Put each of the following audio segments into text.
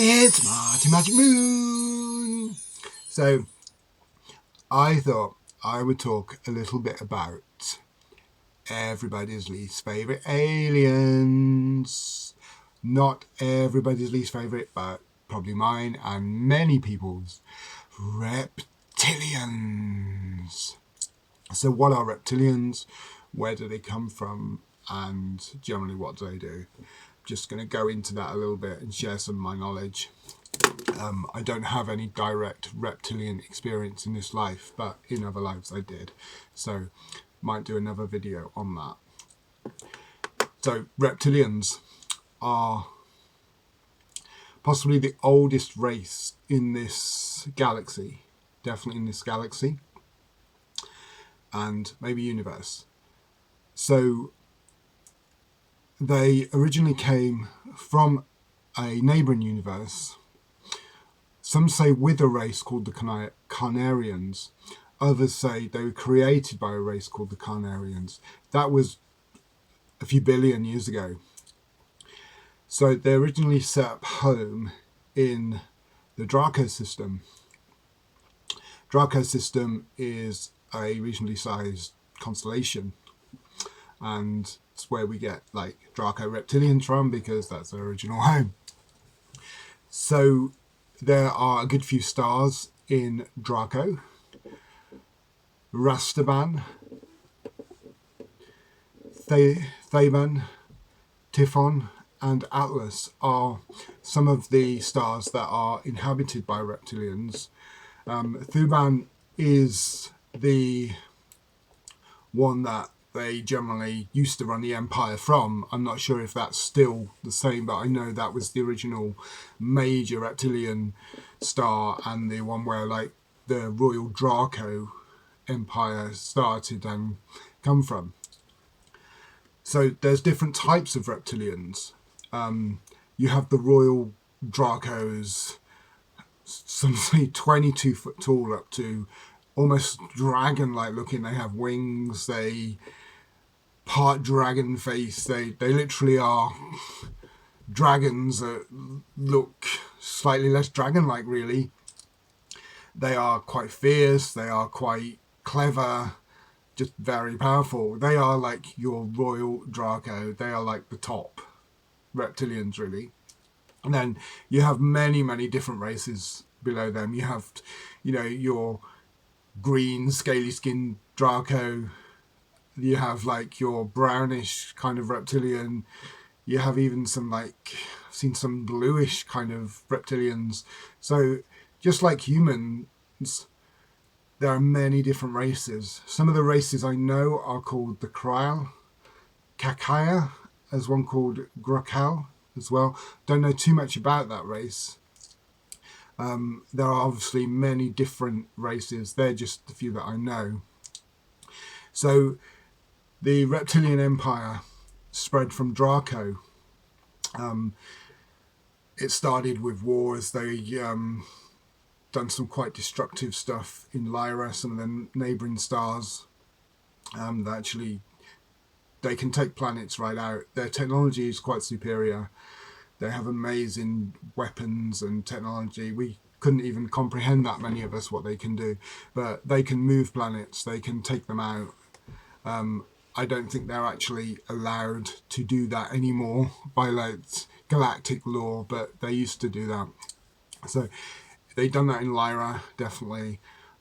It's Marty Magic Moon! So, I thought I would talk a little bit about everybody's least favourite aliens. Not everybody's least favourite, but probably mine and many people's. Reptilians. So what are reptilians? Where do they come from? And generally what do they do? Just going to go into that a little bit and share some of my knowledge. I don't have any direct reptilian experience in this life, but in other lives I did. So might do another video on that. So reptilians are possibly the oldest race in this galaxy. Definitely in this galaxy. And maybe universe. So they originally came from a neighbouring universe. Some say with a race called the Carnarians. Others say they were created by a race called the Carnarians. That was a few billion years ago. So they originally set up home in the Draco system. Draco system is a reasonably sized constellation, and it's where we get like Draco reptilians from, because that's their original home. So there are a good few stars in Draco. Rastaban, Thaban, Typhon and Atlas are some of the stars that are inhabited by reptilians. Thuban is the one that they generally used to run the Empire from. I'm not sure if that's still the same, but I know that was the original major reptilian star and the one where like the Royal Draco Empire started and come from. So there's different types of reptilians. You have the Royal Dracos, some say 22 foot tall up to almost dragon-like looking. They have wings, they part dragon face, they literally are dragons that look slightly less dragon-like really. They are quite fierce, they are quite clever, just very powerful. They are like your Royal Draco, they are like the top reptilians really. And then you have many different races below them. You have, you know, your green scaly skinned Draco, you have like your brownish kind of reptilian, you have even some like, I've seen some bluish kind of reptilians. So just like humans, there are many different races. Some of the races I know are called the Kryal, Kakaya, there's one called Grakal as well. Don't know too much about that race. There are obviously many different races. They're just a few that I know. So the reptilian empire spread from Draco. It started with wars. They done some quite destructive stuff in Lyra, some of the neighbouring stars. That actually, they can take planets right out. Their technology is quite superior. They have amazing weapons and technology. We couldn't even comprehend, that many of us, what they can do. But they can move planets. They can take them out. I don't think they're actually allowed to do that anymore by like galactic law, but they used to do that. So they've done that in Lyra, definitely.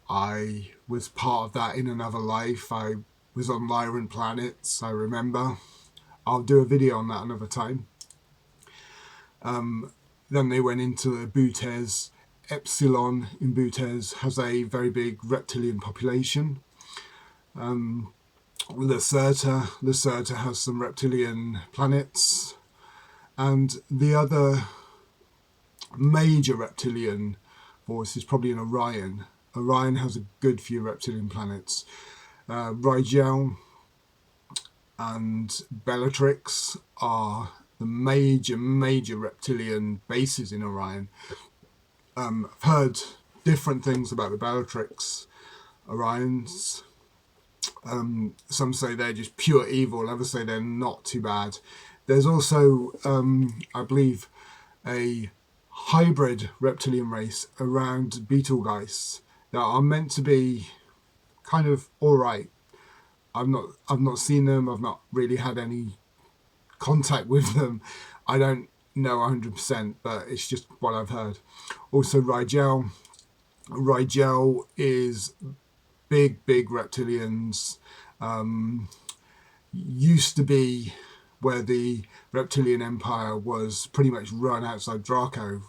I was part of that in another life. I was on Lyran planets, I remember. I'll do a video on that another time. Then they went into Butes. Epsilon in Butes has a very big reptilian population. Lacerta has some reptilian planets. And the other major reptilian force is probably in Orion. Orion has a good few reptilian planets. Rigel and Bellatrix are the major reptilian bases in Orion. I've heard different things about the Bellatrix Orions. Some say they're just pure evil, others say they're not too bad. There's also, I believe, a hybrid reptilian race around Betelgeuse that are meant to be kind of all right. I've not seen them. I've not really had any contact with them. I don't know 100%, but it's just what I've heard. Also, Rigel. Rigel is big reptilians. Used to be where the reptilian empire was pretty much run outside Draco.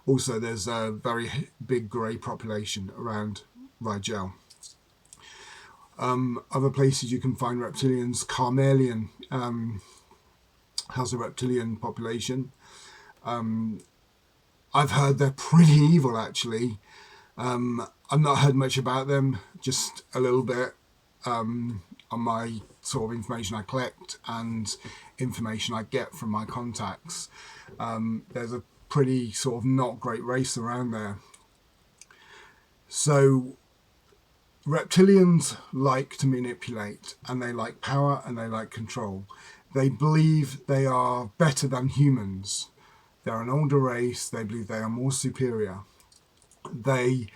Also, there's a very big grey population around Rigel. Other places you can find reptilians. Carmelian has a reptilian population. I've heard they're pretty evil, actually. I've not heard much about them, just a little bit on my sort of information I collect and information I get from my contacts. There's a pretty sort of not great race around there. So reptilians like to manipulate, and they like power, and they like control. They believe they are better than humans. They're an older race. They believe they are more superior. They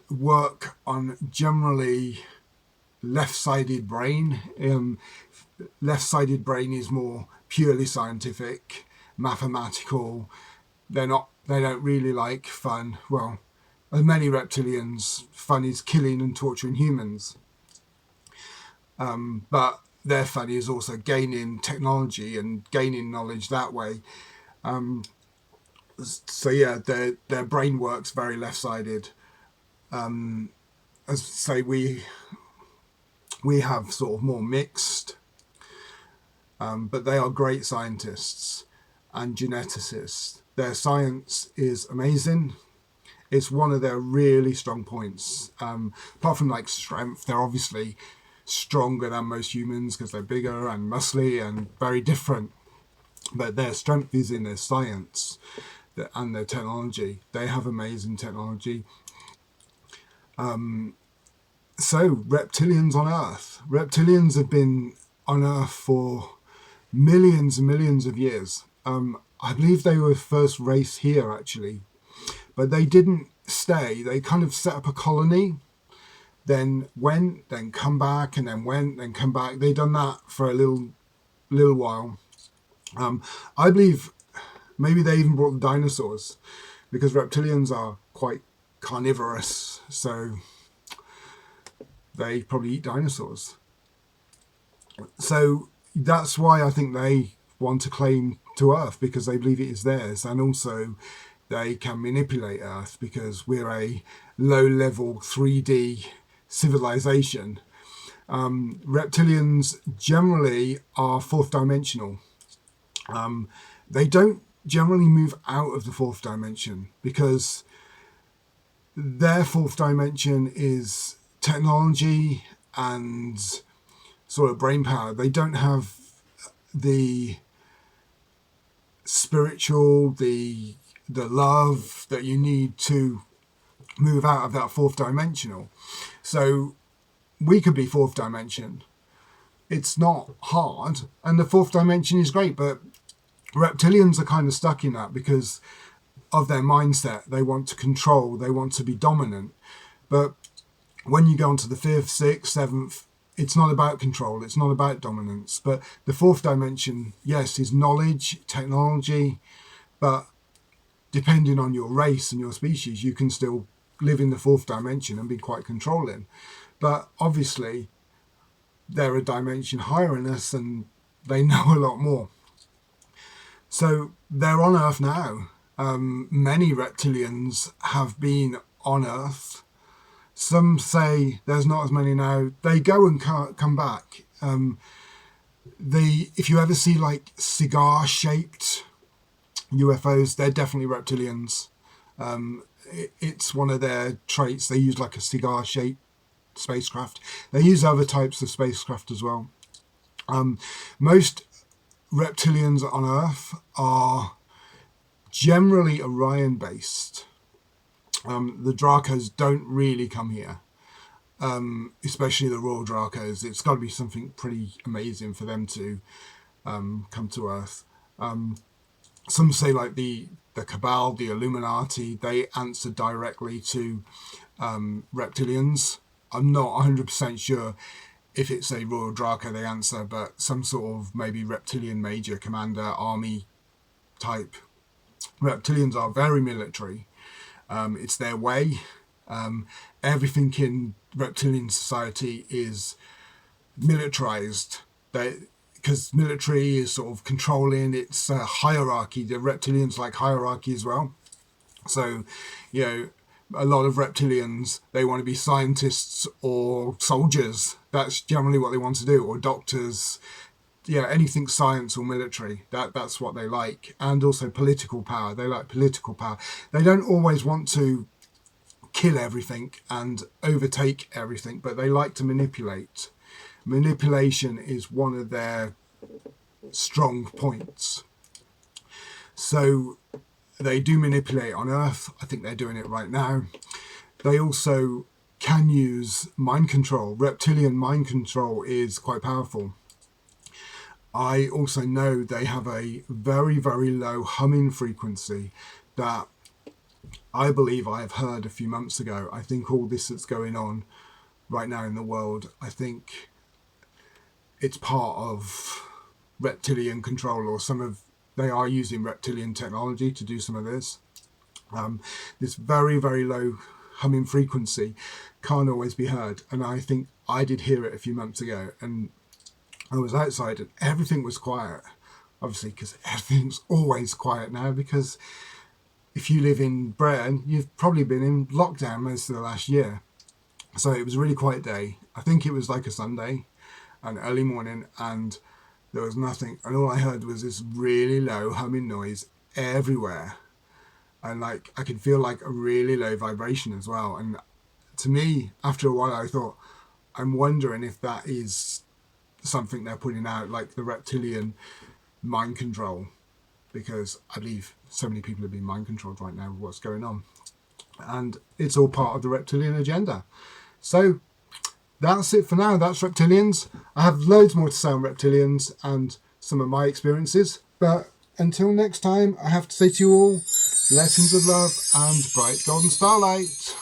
work on generally left-sided brain. Left-sided brain is more purely scientific, mathematical. They don't really like fun. Well, as many reptilians, fun is killing and torturing humans. But their fun is also gaining technology and gaining knowledge that way. So yeah, their brain works very left-sided. As I say, we have sort of more mixed, but they are great scientists and geneticists. Their science is amazing. It's one of their really strong points. Apart from like strength, they're obviously stronger than most humans because they're bigger and muscly and very different. But their strength is in their science and their technology. They have amazing technology. So reptilians on Earth. Reptilians have been on Earth for millions and millions of years. I believe they were the first race here, actually. But they didn't stay. They kind of set up a colony, then went, then come back, and then went, then come back. They'd done that for a little while. I believe maybe they even brought the dinosaurs, because reptilians are quite carnivorous, so they probably eat dinosaurs. So that's why I think they want to claim to Earth, because they believe it is theirs, and also they can manipulate Earth because we're a low-level 3D civilization. Reptilians generally are fourth dimensional. They don't generally move out of the fourth dimension because their fourth dimension is technology and sort of brain power. They don't have the spiritual, the love that you need to move out of that fourth dimensional. So we could be fourth dimension. It's not hard, and the fourth dimension is great, but reptilians are kind of stuck in that because of their mindset. They want to control, they want to be dominant. But when you go on to the fifth, sixth, seventh, it's not about control, it's not about dominance. But the fourth dimension, yes, is knowledge, technology, but depending on your race and your species, you can still live in the fourth dimension and be quite controlling. But obviously, they're a dimension higher than us and they know a lot more. So they're on Earth now. Many reptilians have been on Earth. Some say there's not as many now. They go and come back. If you ever see like cigar-shaped UFOs, they're definitely reptilians. It's one of their traits. They use like a cigar-shaped spacecraft. They use other types of spacecraft as well. Most reptilians on Earth are generally Orion based. The Dracos don't really come here, especially the Royal Dracos. It's got to be something pretty amazing for them to come to Earth. some say like the Cabal, the Illuminati, they answer directly to reptilians. I'm not 100% sure if it's a Royal Draco they answer, but some sort of maybe reptilian major, commander, army type. Reptilians are very military. It's their way. Everything in reptilian society is militarized. Because military is sort of controlling, it's hierarchy. The reptilians like hierarchy as well. So, a lot of reptilians, they want to be scientists or soldiers. That's generally what they want to do, or doctors. Anything science or military. That's what they like. And also political power. They like political power. They don't always want to kill everything and overtake everything, but they like to manipulate. Manipulation is one of their strong points. So they do manipulate on Earth. I think they're doing it right now. They also can use mind control. Reptilian mind control is quite powerful. I also know they have a very, very low humming frequency that I believe I have heard a few months ago. I think all this that's going on right now in the world, I think it's part of reptilian control, or they are using reptilian technology to do some of this. This very, very low humming frequency can't always be heard, and I think I did hear it a few months ago, and I was outside and everything was quiet, obviously, because everything's always quiet now, because if you live in Britain, you've probably been in lockdown most of the last year. So it was a really quiet day. I think it was like a Sunday, an early morning, and there was nothing, and all I heard was this really low humming noise everywhere, and like I could feel like a really low vibration as well. And to me, after a while, I thought, I'm wondering if that is something they're putting out, like the reptilian mind control, because I believe so many people are being mind controlled right now with what's going on, and it's all part of the reptilian agenda. So that's it for now. That's reptilians. I have loads more to say on reptilians and some of my experiences, but until next time, I have to say to you all, blessings of love and bright golden starlight.